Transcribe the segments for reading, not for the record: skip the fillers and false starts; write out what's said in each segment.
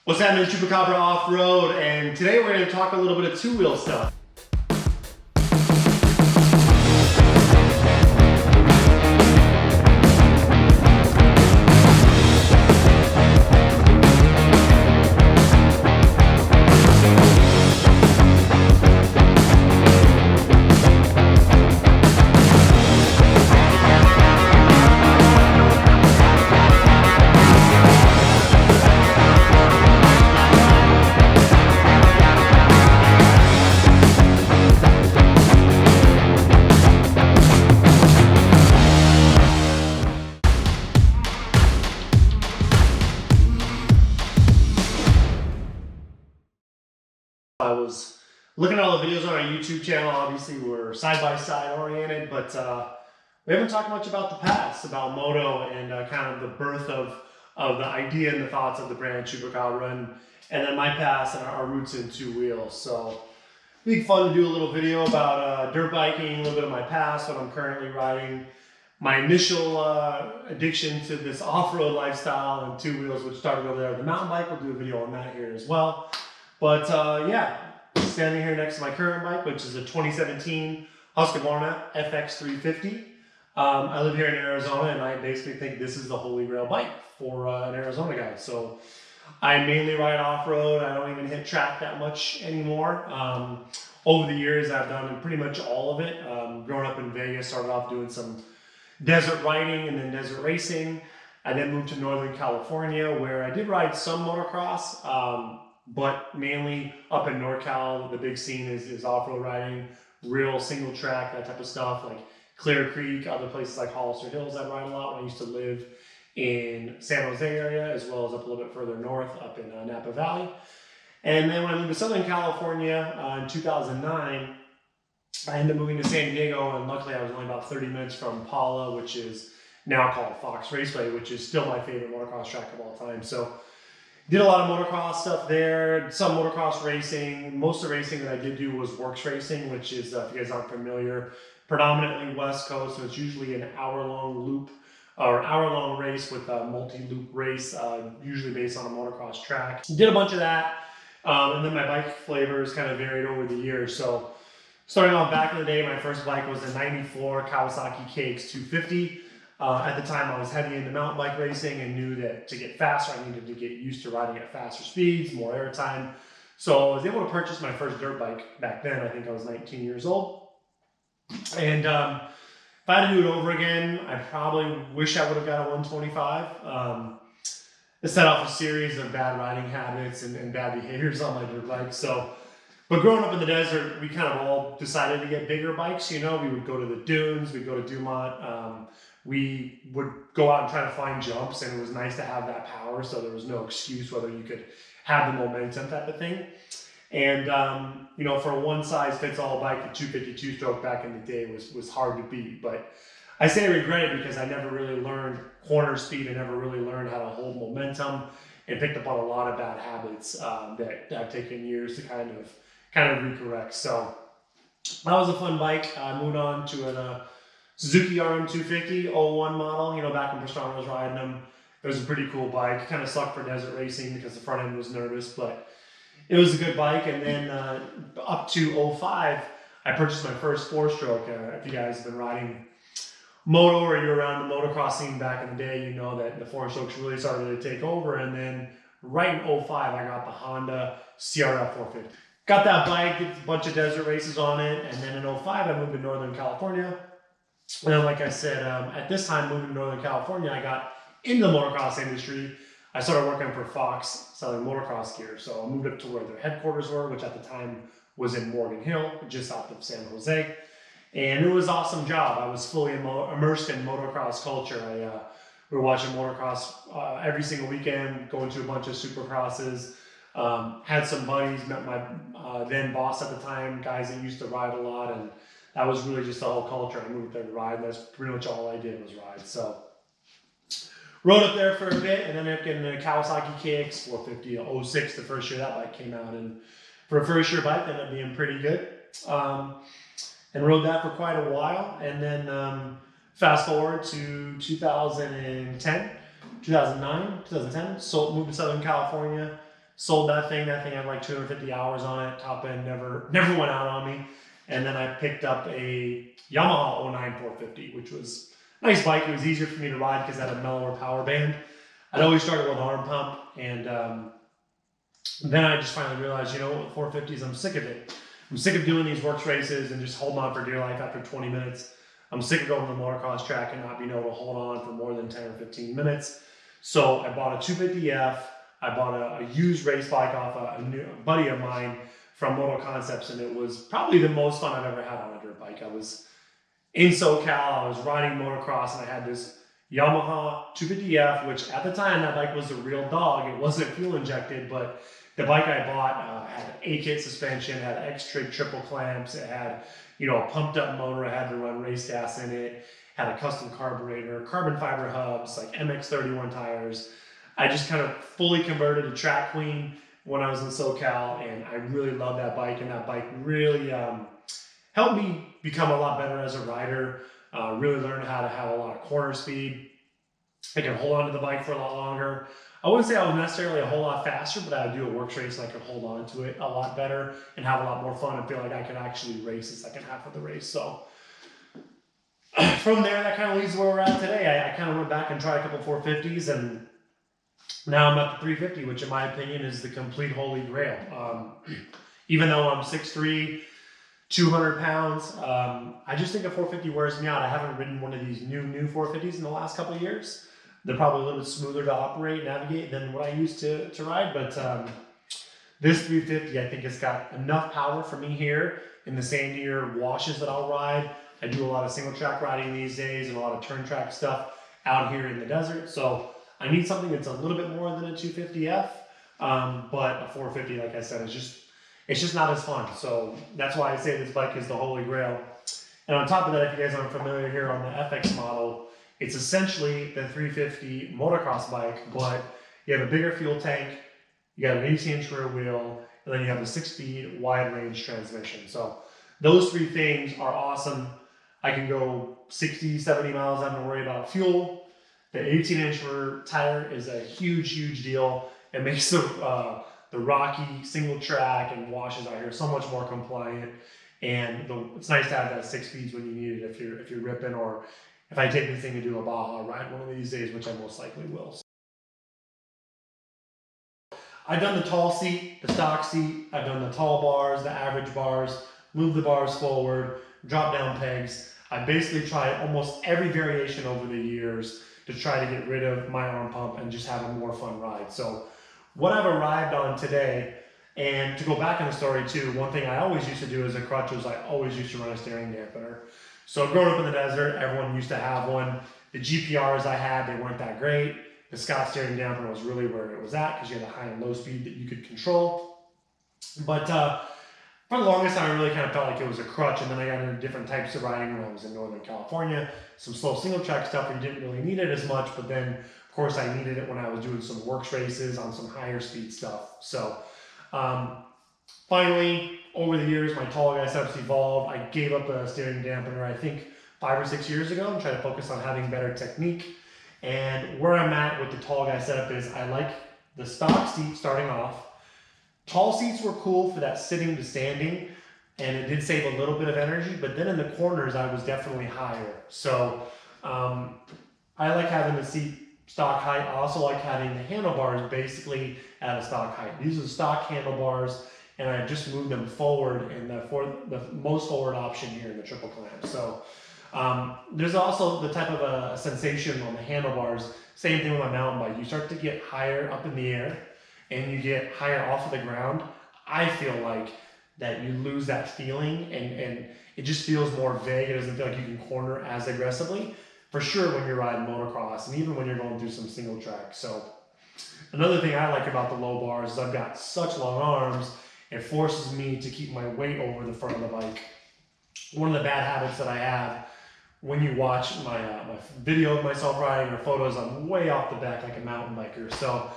What's happening, Chupacabra Offroad? And today we're going to talk a little bit of two-wheel stuff. I was looking at all the videos on our YouTube channel. Obviously, we're side-by-side oriented, but we haven't talked much about the past, about Moto and kind of the birth of the idea and the thoughts of the brand Chupacabra, and then my past and our roots in two wheels. So it'd be fun to do a little video about dirt biking, a little bit of my past, what I'm currently riding, my initial addiction to this off-road lifestyle and two wheels, which started over there with the mountain bike. We'll do a video on that here as well. But yeah, standing here next to my current bike, which is a 2017 Husqvarna FX350. I live here in Arizona, and I basically think this is the holy grail bike for an Arizona guy. So I mainly ride off-road. I don't even hit track that much anymore. Over the years, I've done pretty much all of it. Growing up in Vegas, started off doing some desert riding and then desert racing. I then moved to Northern California, where I did ride some motocross. But mainly up in NorCal, the big scene is off-road riding, real single track, that type of stuff, like Clear Creek, other places like Hollister Hills I ride a lot when I used to live in San Jose area, as well as up a little bit further north, up in Napa Valley. And then when I moved to Southern California in 2009, I ended up moving to San Diego, and luckily I was only about 30 minutes from Pala, which is now called Fox Raceway, which is still my favorite motocross track of all time. So did a lot of motocross stuff there, some motocross racing. Most of the racing that I did do was works racing, which is, if you guys aren't familiar, predominantly West Coast. So it's usually an hour-long loop or hour-long race with a multi-loop race, usually based on a motocross track. Did a bunch of that, and then my bike flavors kind of varied over the years. So starting off back in the day, my first bike was a 94 Kawasaki KX250. At the time, I was heavy into mountain bike racing and knew that to get faster, I needed to get used to riding at faster speeds, more airtime. So I was able to purchase my first dirt bike back then. I think I was 19 years old. And if I had to do it over again, I probably wish I would have got a 125. It set off a series of bad riding habits and bad behaviors on my dirt bike. But growing up in the desert, we kind of all decided to get bigger bikes. You know, we would go to the dunes, we'd go to Dumont. We would go out and try to find jumps, and it was nice to have that power, so there was no excuse whether you could have the momentum type of thing. And, you know, for a one-size-fits-all bike, the 252 stroke back in the day was hard to beat. But I say I regret it because I never really learned corner speed. I never really learned how to hold momentum and picked up on a lot of bad habits that have taken years to kind of recorrect. So that was a fun bike. I moved on to a Suzuki RM250 01 model, you know, back when Pastrana was riding them. It was a pretty cool bike. Kind of sucked for desert racing because the front end was nervous, but it was a good bike. And then up to 05, I purchased my first four-stroke. If you guys have been riding Moto or you're around the motocross scene back in the day, you know that the four-strokes really started to take over. And then right in 05, I got the Honda CRF 450. Got that bike, did a bunch of desert races on it. And then in 05, I moved to Northern California. And like I said, at this time, moving to Northern California, I got into the motocross industry. I started working for Fox selling motocross gear. So I moved up to where their headquarters were, which at the time was in Morgan Hill, just south of San Jose. And it was an awesome job. I was fully immersed in motocross culture. We were watching motocross every single weekend, going to a bunch of supercrosses. Had some buddies, met my then boss at the time, guys that used to ride a lot, and that was really just the whole culture. I moved there to ride, and that's pretty much all I did was ride. So rode up there for a bit, and then ended up getting the Kawasaki KX450 06 the first year that bike came out. And for a first year bike, that ended up being pretty good. And rode that for quite a while. And then fast forward to 2010, 2009, 2010, moved to Southern California, Sold that thing. That thing had like 250 hours on it. Top end never went out on me. And then I picked up a Yamaha 09 450, which was a nice bike. It was easier for me to ride because it had a mellower power band. I'd always started with arm pump, and then I just finally realized, you know what, with 450s, I'm sick of it. I'm sick of doing these works races and just holding on for dear life after 20 minutes. I'm sick of going to the motocross track and not being able to hold on for more than 10 or 15 minutes. So I bought a 250F. I bought a used race bike off a buddy of mine from Moto Concepts, and it was probably the most fun I've ever had on a dirt bike. I was in SoCal, I was riding motocross, and I had this Yamaha 250F, which at the time, that bike was a real dog. It wasn't fuel injected, but the bike I bought had an A-kit suspension, had X-Trig triple clamps, it had, you know, a pumped up motor, I had to run race gas in it, had a custom carburetor, carbon fiber hubs, like MX31 tires. I just kind of fully converted to track queen when I was in SoCal, and I really loved that bike, and that bike really helped me become a lot better as a rider, really learned how to have a lot of corner speed. I could hold on to the bike for a lot longer. I wouldn't say I was necessarily a whole lot faster, but I would do a works race and I could hold on to it a lot better and have a lot more fun and feel like I could actually race the second half of the race. So from there, that kind of leads to where we're at today. I kind of went back and tried a couple 450s, and now I'm at the 350, which in my opinion is the complete holy grail. Even though I'm 6'3", 200 pounds, I just think a 450 wears me out. I haven't ridden one of these new 450s in the last couple of years. They're probably a little bit smoother to operate, navigate than what I used to ride, but this 350, I think it's got enough power for me here in the sandier washes that I'll ride. I do a lot of single track riding these days and a lot of turn track stuff out here in the desert, so I need something that's a little bit more than a 250F, but a 450, like I said, it's just not as fun. So that's why I say this bike is the holy grail. And on top of that, if you guys aren't familiar here on the FX model, it's essentially the 350 motocross bike, but you have a bigger fuel tank, you got an 18-inch rear wheel, and then you have a 6-speed wide range transmission. So those three things are awesome. I can go 60, 70 miles, I don't have to worry about fuel. The 18-inch rear tire is a huge deal. It makes the rocky single track and washes out here so much more compliant. And it's nice to have that 6 speeds when you need it if you're ripping, or if I take this thing to do a Baja ride one of these days, which I most likely will. I've done the tall seat, the stock seat, I've done the tall bars, the average bars, move the bars forward, drop down pegs. I basically tried almost every variation over the years to try to get rid of my arm pump and just have a more fun ride. So what I've arrived on today, and to go back in the story too, one thing I always used to do as a crutch was I always used to run a steering dampener. So growing up in the desert, everyone used to have one. The GPRs I had, they weren't that great. The Scott steering dampener was really where it was at because you had a high and low speed that you could control. But for the longest time, I really kind of felt like it was a crutch, and then I got into different types of riding when I was in Northern California. Some slow single track stuff where you didn't really need it as much, but then of course I needed it when I was doing some works races on some higher speed stuff. So finally, over the years, my tall guy setup's evolved. I gave up a steering dampener, I think 5 or 6 years ago, and tried to focus on having better technique. And where I'm at with the tall guy setup is I like the stock seat starting off. Tall seats were cool for that sitting to standing, and it did save a little bit of energy, but then in the corners, I was definitely higher. So I like having the seat stock height. I also like having the handlebars basically at a stock height. These are stock handlebars, and I just moved them forward in the most forward option here in the triple clamp. So there's also the type of a sensation on the handlebars. Same thing with my mountain bike. You start to get higher up in the air and you get higher off of the ground. I feel like that you lose that feeling, and it just feels more vague. It doesn't feel like you can corner as aggressively. For sure when you're riding motocross, and even when you're going through some single track. So another thing I like about the low bars is I've got such long arms, it forces me to keep my weight over the front of the bike. One of the bad habits that I have, when you watch my video of myself riding or photos, I'm way off the back like a mountain biker. So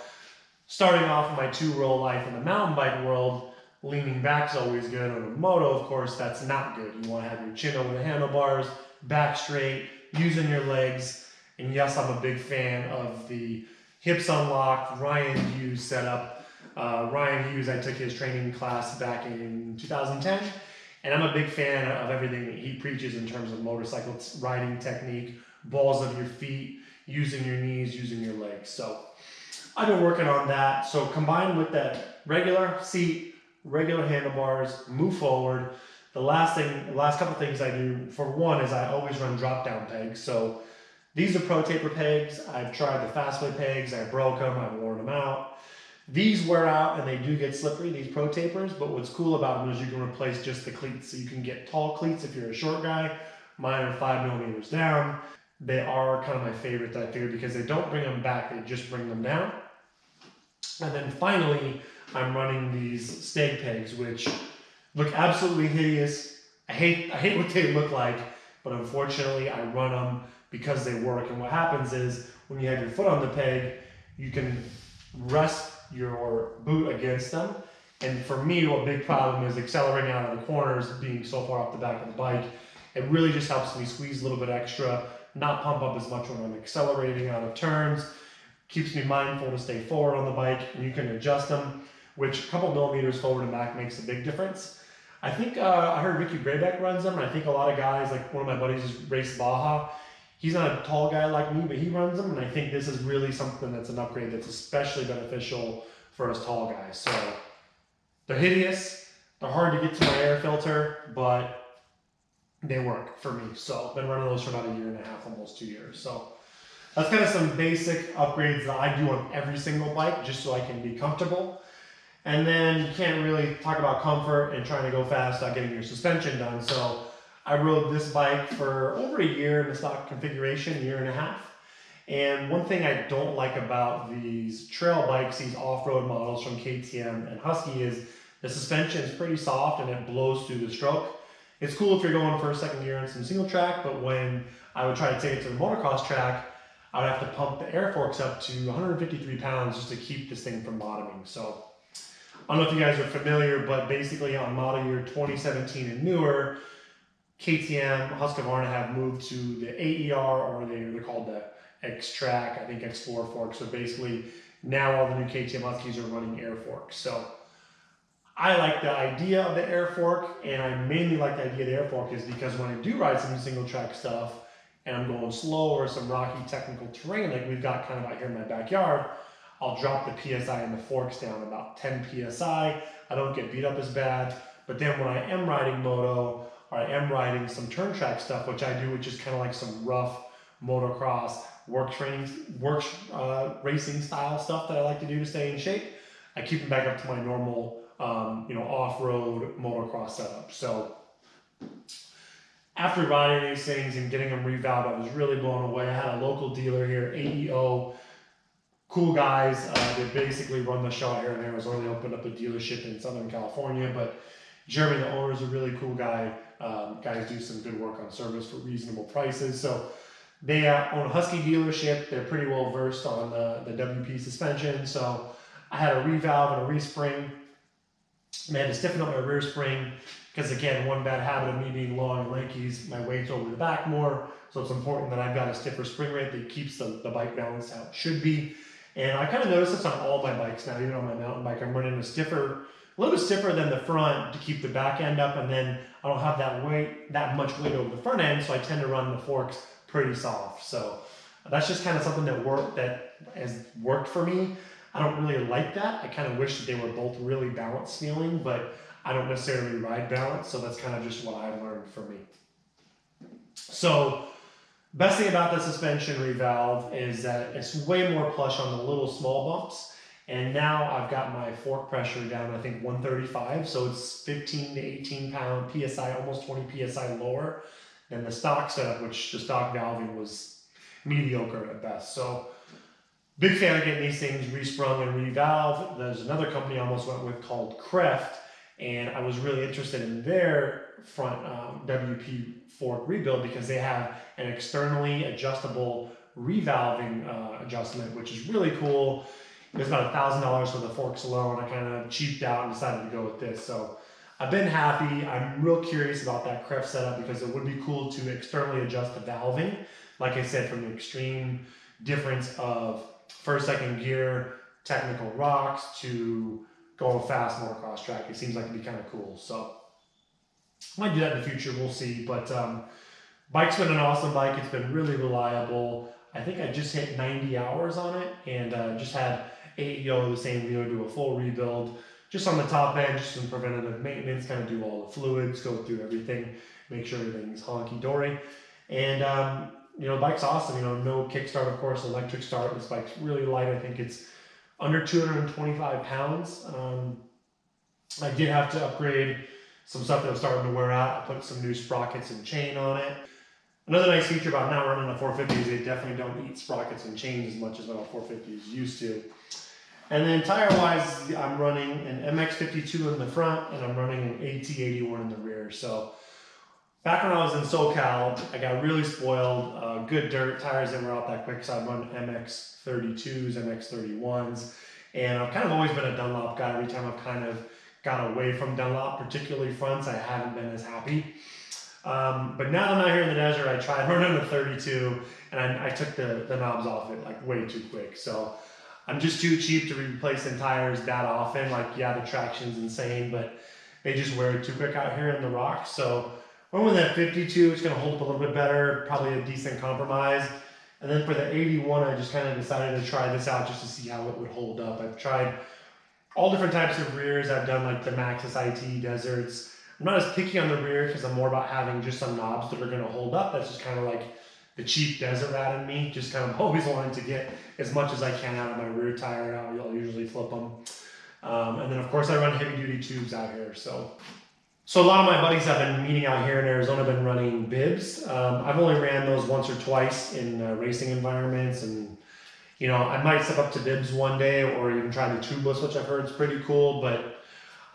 starting off my two-row life in the mountain bike world, leaning back is always good. On a moto, of course, that's not good. You want to have your chin over the handlebars, back straight, using your legs. And yes, I'm a big fan of the hips unlocked, Ryan Hughes setup. Ryan Hughes, I took his training class back in 2010, and I'm a big fan of everything that he preaches in terms of motorcycle riding technique, balls of your feet, using your knees, using your legs. So I've been working on that. So combined with that regular seat, regular handlebars, move forward. The last couple things I do, for one, is I always run drop down pegs. So these are pro taper pegs. I've tried the Fastway pegs. I broke them. I've worn them out. These wear out and they do get slippery, these pro tapers, but what's cool about them is you can replace just the cleats. So you can get tall cleats if you're a short guy. Mine are 5mm down. They are kind of my favorite, I figure, because they don't bring them back, they just bring them down. And then finally, I'm running these stag pegs, which look absolutely hideous. I hate what they look like, but unfortunately I run them because they work. And what happens is when you have your foot on the peg, you can rest your boot against them. And for me, a big problem is accelerating out of the corners, being so far off the back of the bike. It really just helps me squeeze a little bit extra, not pump up as much when I'm accelerating out of turns. Keeps me mindful to stay forward on the bike, and you can adjust them, which a couple millimeters forward and back makes a big difference. I think I heard Ricky Braybeck runs them, and I think a lot of guys, like one of my buddies just raced Baja. He's not a tall guy like me, but he runs them, and I think this is really something that's an upgrade that's especially beneficial for us tall guys. So they're hideous, they're hard to get to my air filter, but they work for me. So I've been running those for about 1.5 years, almost 2 years. So that's kind of some basic upgrades that I do on every single bike, just so I can be comfortable. And then you can't really talk about comfort and trying to go fast without getting your suspension done. So I rode this bike for over 1 year in the stock configuration, 1.5 years. And one thing I don't like about these trail bikes, these off-road models from KTM and Husky, is the suspension is pretty soft and it blows through the stroke. It's cool if you're going first, second gear on some single track, but when I would try to take it to the motocross track, I would have to pump the air forks up to 153 pounds just to keep this thing from bottoming. So I don't know if you guys are familiar, but basically on model year 2017 and newer, KTM, Husqvarna have moved to the AER, or they're called the X-Track, I think X4 forks. So basically now all the new KTM Huskies are running air forks. So I like the idea of the air fork, and I mainly like the idea of the air fork is because when I do ride some single track stuff and I'm going slow or some rocky technical terrain like we've got kind of out here in my backyard, I'll drop the PSI and the forks down about 10 PSI. I don't get beat up as bad. But then when I am riding moto, or I am riding some turn track stuff, which I do, which is kind of like some rough motocross racing style stuff that I like to do to stay in shape, I keep them back up to my normal off-road motocross setup. So after riding these things and getting them revalved, I was really blown away. I had a local dealer here, AEO, cool guys. They basically run the show out here in Arizona. They opened up a dealership in Southern California, but Jeremy, the owner, is a really cool guy. Guys do some good work on service for reasonable prices. So they own a Husky dealership. They're pretty well versed on the WP suspension. So I had a revalve and a respring. And I had to stiffen up my rear spring because, again, one bad habit of me being long and lanky is my weight's over the back more. So it's important that I've got a stiffer spring rate that keeps the bike balanced how it should be. And I kind of noticed this on all my bikes now, even on my mountain bike. I'm running a little bit stiffer than the front to keep the back end up, and then I don't have that much weight over the front end, so I tend to run the forks pretty soft. So that's just kind of something that has worked for me. I don't really like that. I kind of wish that they were both really balanced feeling, but I don't necessarily ride balance, so that's kind of just what I learned for me. So best thing about the suspension revalve is that it's way more plush on the little small bumps. And now I've got my fork pressure down, I think 135. So it's 15 to 18 pound PSI, almost 20 PSI lower than the stock setup, which the stock valving was mediocre at best. So big fan of getting these things resprung and revalved. There's another company I almost went with called Kreft, and I was really interested in their front WP fork rebuild because they have an externally adjustable revalving adjustment, which is really cool. It was about $1,000 for the forks alone. I kind of cheaped out and decided to go with this. So I've been happy. I'm real curious about that Kreft setup because it would be cool to externally adjust the valving. Like I said, from the extreme difference of first, second gear technical rocks to go a fast motocross track. It seems like it'd be kind of cool. So might do that in the future, we'll see. But bike's been an awesome bike. It's been really reliable. I think I just hit 90 hours on it, and just had AEO, the same wheel, do a full rebuild. Just on the top end, just some preventative maintenance, kind of do all the fluids, go through everything, make sure everything's honky-dory. And, you know, the bike's awesome. You know, no kickstart, of course, electric start. This bike's really light. I think it's under 225 pounds. I did have to upgrade some stuff that was starting to wear out. I put some new sprockets and chain on it. Another nice feature about not running a 450 is they definitely don't eat sprockets and chains as much as what a 450 is used to. And then tire-wise, I'm running an MX52 in the front, and I'm running an AT81 in the rear. So back when I was in SoCal, I got really spoiled. Good dirt tires that were out that quick, so I run MX32s, MX31s. And I've kind of always been a Dunlop guy. Every time I've kind of got away from Dunlop, particularly fronts, I haven't been as happy. But now that I'm out here in the desert, I tried running a 32, and I took the knobs off it like way too quick. So I'm just too cheap to be replacing tires that often. Like, yeah, the traction's insane, but they just wear it too quick out here in the rocks. So went with that 52, it's gonna hold up a little bit better, probably a decent compromise. And then for the 81, I just kind of decided to try this out just to see how it would hold up. I've tried all different types of rears. I've done like the Maxxis IT deserts. I'm not as picky on the rear because I'm more about having just some knobs that are gonna hold up. That's just kind of like the cheap desert rat in me, just kind of always wanting to get as much as I can out of my rear tire. I'll usually flip them. And then of course I run heavy duty tubes out here. So a lot of my buddies have been meeting out here in Arizona, been running bibs. I've only ran those once or twice in racing environments, and you know, I might step up to bibs one day or even try the tubeless, which I've heard is pretty cool. But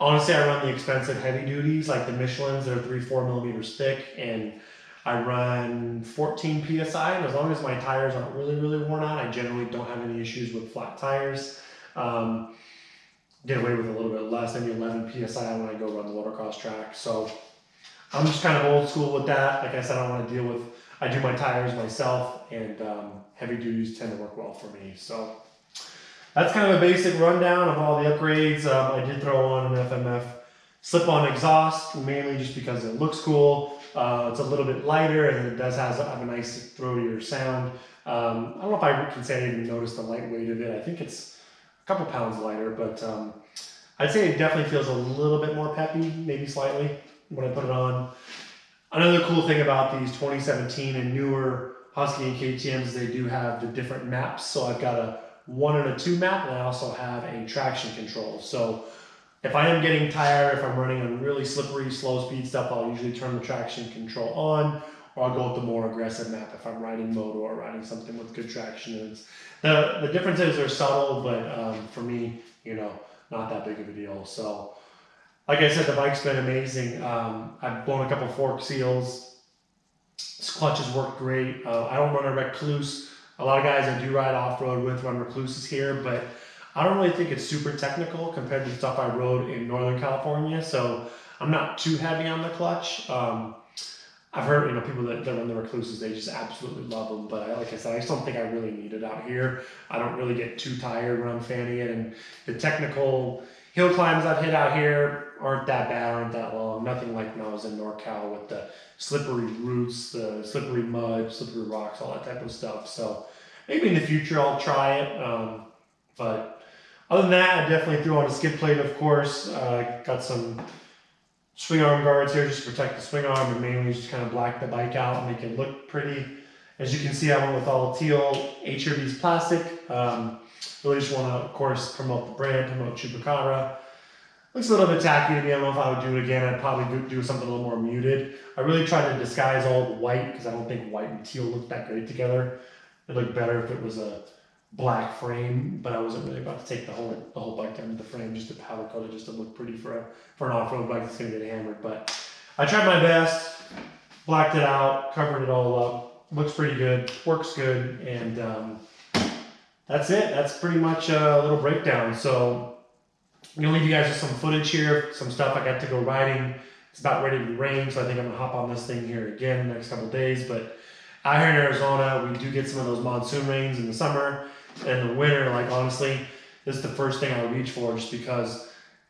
honestly, I run the expensive heavy duties, like the Michelins. They're 3-4 millimeters thick, and I run 14 PSI, and as long as my tires aren't really worn out, I generally don't have any issues with flat tires. Get away with a little bit less, maybe 11 PSI when I go run the motocross track. So I'm just kind of old school with that. Like I said, I don't want to deal with, I do my tires myself, and heavy duties tend to work well for me. So that's kind of a basic rundown of all the upgrades. I did throw on an FMF slip-on exhaust, mainly just because it looks cool. It's a little bit lighter, and it does have a nice throatier sound. I don't know if I can say I even noticed the lightweight of it. I think it's a couple pounds lighter, but I'd say it definitely feels a little bit more peppy, maybe slightly, when I put it on. Another cool thing about these 2017 and newer Husky and KTMs, they do have the different maps. So I've got a 1 and a 2 map, and I also have a traction control. So if I am getting tired, if I'm running on really slippery, slow speed stuff, I'll usually turn the traction control on, or I'll go with the more aggressive map if I'm riding Moto or riding something with good traction. And the differences are subtle, but for me, you know, not that big of a deal. So like I said, the bike's been amazing. I've blown a couple fork seals. This clutch has worked great. I don't run a Recluse. A lot of guys I do ride off-road with run Recluses here, but I don't really think it's super technical compared to the stuff I rode in Northern California. So I'm not too heavy on the clutch. I've heard, you know, people that run the Recluses, they just absolutely love them. But like I said, I just don't think I really need it out here. I don't really get too tired when I'm fanning it. And the technical hill climbs I've hit out here aren't that bad, aren't that long. Nothing like when I was in NorCal with the slippery roots, the slippery mud, slippery rocks, all that type of stuff. So maybe in the future I'll try it. But other than that, I definitely threw on a skid plate, of course. Got some swing arm guards here just to protect the swing arm, and mainly just kind of black the bike out and make it look pretty. As you can see, I went with all teal HRV's plastic. Really just want to, of course, promote the brand, promote Chupacabra. Looks a little bit tacky to me. I don't know if I would do it again. I'd probably do something a little more muted. I really tried to disguise all the white because I don't think white and teal look that great together. It'd look better if it was a black frame, but I wasn't really about to take the whole bike down to the frame, just to powder coat it, just to look pretty for an off-road bike that's gonna get hammered. But I tried my best, blacked it out, covered it all up. Looks pretty good, works good, and that's it. That's pretty much a little breakdown. So I'm gonna leave you guys with some footage here, some stuff I got to go riding. It's about ready to rain, so I think I'm gonna hop on this thing here again in the next couple of days. But out here in Arizona, we do get some of those monsoon rains in the summer and the winter. Like honestly, this is the first thing I reach for, just because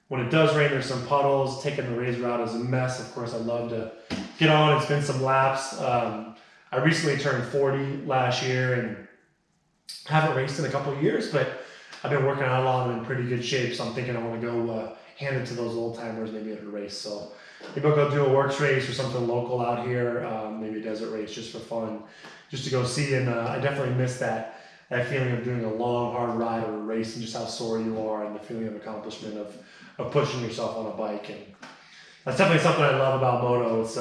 when it does rain, there's some puddles. Taking the razor out is a mess. Of course, I'd love to get on and spin some laps. I recently turned 40 last year and haven't raced in a couple of years, but I've been working out a lot. I'm in pretty good shape, so I'm thinking I want to go hand it to those old timers, maybe at a race. So maybe I'll go do a works race or something local out here, maybe a desert race just for fun, just to go see. And I definitely miss that feeling of doing a long, hard ride or a race and just how sore you are and the feeling of accomplishment of pushing yourself on a bike. And that's definitely something I love about Moto. It's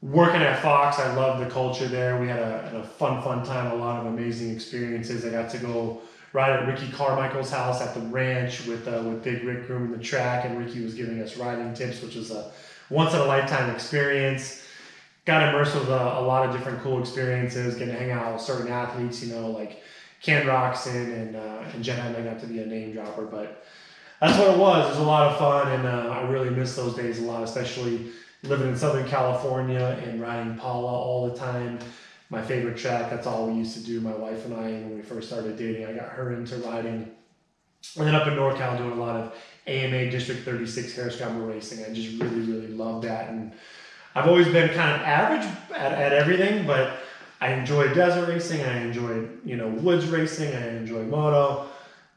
working at Fox, I love the culture there. We had a fun time, a lot of amazing experiences. I got to go ride at Ricky Carmichael's house at the ranch with Big Rick grooming the track, and Ricky was giving us riding tips, which was a once-in-a-lifetime experience. Got immersed with a lot of different cool experiences, getting to hang out with certain athletes, you know, like Ken Roxon and Jen Henley, got to be a name dropper, but that's what it was. It was a lot of fun, and I really miss those days a lot, especially living in Southern California and riding Paula all the time. My favorite track, that's all we used to do, my wife and I, when we first started dating. I got her into riding. And then up in NorCal doing a lot of AMA District 36 Husqvarna racing. I just really love that. And I've always been kind of average at everything, but I enjoy desert racing, I enjoy, you know, woods racing, I enjoy moto.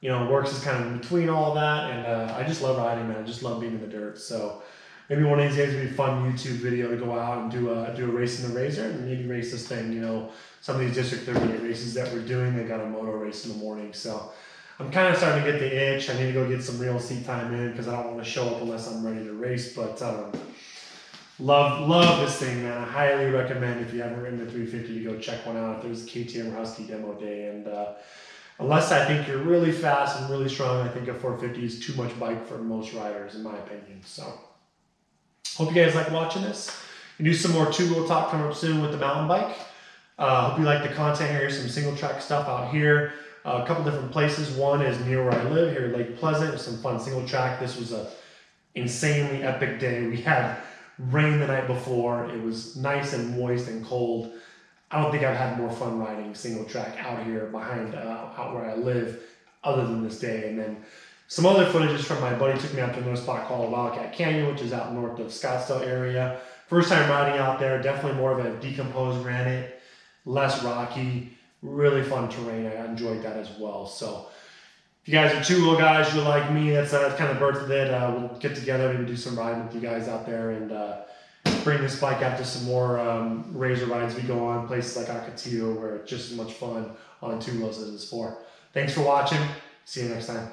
You know, works is kind of in between all that, and I just love riding, man. I just love being in the dirt. So maybe one of these days it'll be a fun YouTube video to go out and do a race in the Razor and maybe race this thing. You know, some of these District 38 races that we're doing, they got a moto race in the morning. So I'm kind of starting to get the itch. I need to go get some real seat time in because I don't want to show up unless I'm ready to race. But love this thing, man. I highly recommend, if you haven't ridden the 350, to go check one out if there's a KTM Husky demo day. And unless I think you're really fast and really strong, I think a 450 is too much bike for most riders, in my opinion. So hope you guys like watching this. We do some more two-wheel talk coming up soon with the mountain bike. Hope you like the content here. Some single track stuff out here. A couple different places. One is near where I live here, Lake Pleasant. There's some fun single track. This was a insanely epic day. We had rain the night before. It was nice and moist and cold. I don't think I've had more fun riding single track out here behind out where I live other than this day. And then some other footages from my buddy took me out to another spot called Wildcat Canyon, which is out north of Scottsdale area. First time riding out there, definitely more of a decomposed granite, less rocky, really fun terrain. I enjoyed that as well. So if you guys are two-wheel guys, you're like me, that's kind of the birth of it. We'll get together and do some riding with you guys out there and bring this bike out to some more razor rides we go on, places like Ocotillo where it's just as much fun on two wheels as it is four. Thanks for watching. See you next time.